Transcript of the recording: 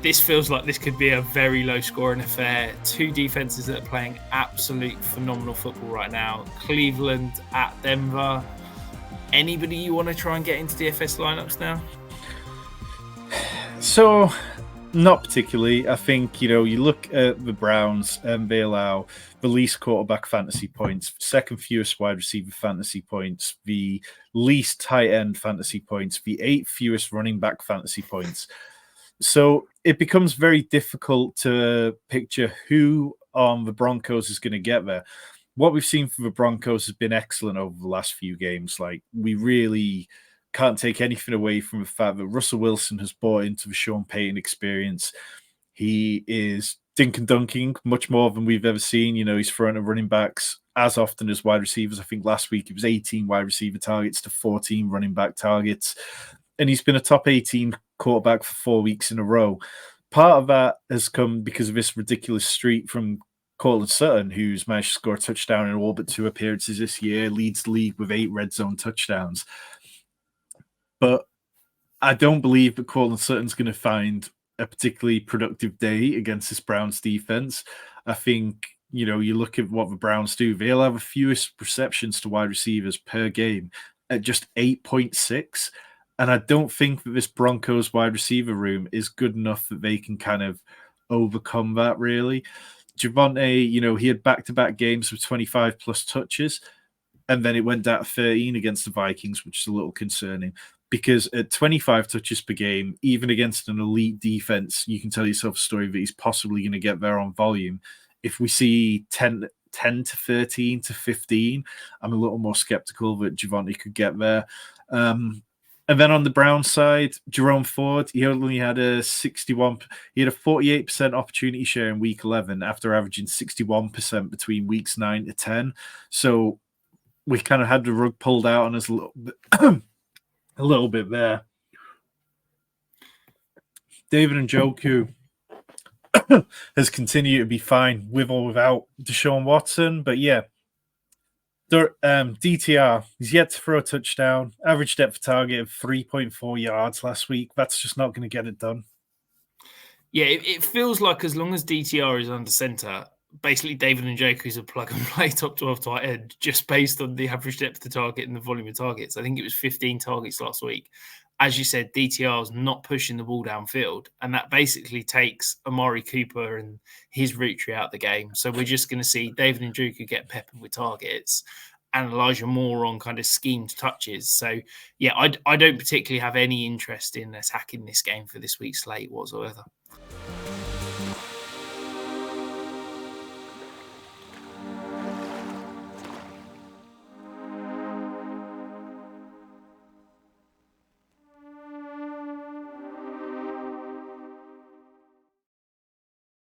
this feels like this could be a very low-scoring affair. Two defenses that are playing absolute phenomenal football right now. Cleveland at Denver. Anybody you want to try and get into DFS lineups now? So, not particularly. I think, you look at the Browns, they allow the least quarterback fantasy points, second fewest wide receiver fantasy points, the least tight end fantasy points, the 8th fewest running back fantasy points. So it becomes very difficult to picture who on the Broncos is going to get there. What we've seen from the Broncos has been excellent over the last few games. Like, we really can't take anything away from the fact that Russell Wilson has bought into the Sean Payton experience. He is dink and dunking much more than we've ever seen. He's throwing to running backs as often as wide receivers. I think last week it was 18 wide receiver targets to 14 running back targets. And he's been a top 18 quarterback for 4 weeks in a row. Part of that has come because of this ridiculous streak from Cortland Sutton, who's managed to score a touchdown in all but 2 appearances this year, leads the league with 8 red zone touchdowns. But I don't believe that Cortland Sutton's going to find a particularly productive day against this Browns defense. I think, you look at what the Browns do. They'll have the fewest receptions to wide receivers per game at just 8.6. And I don't think that this Broncos wide receiver room is good enough that they can kind of overcome that, really. Javonte, he had back-to-back games with 25 plus touches, and then it went down to 13 against the Vikings, which is a little concerning. Because at 25 touches per game, even against an elite defense, you can tell yourself a story that he's possibly going to get there on volume. If we see 10 to 13 to 15, I'm a little more skeptical that Javonte could get there. And then on the Brown side, Jerome Ford, he only had a 48% opportunity share in week 11 after averaging 61% between weeks 9 to 10. So we kind of had the rug pulled out on us a little bit there. David Njoku has continued to be fine with or without Deshaun Watson. But yeah, DTR, he's yet to throw a touchdown. Average depth of target of 3.4 yards last week. That's just not going to get it done. Yeah, it feels like as long as DTR is under center, basically David Njoku is a plug-and-play top 12 tight end just based on the average depth of target and the volume of targets. I think it was 15 targets last week. As you said, DTR is not pushing the ball downfield, and that basically takes Amari Cooper and his route tree out the game. So we're just going to see David Njoku get peppered with targets and Elijah Moore on kind of schemed touches. So, yeah, I don't particularly have any interest in attacking this game for this week's slate whatsoever.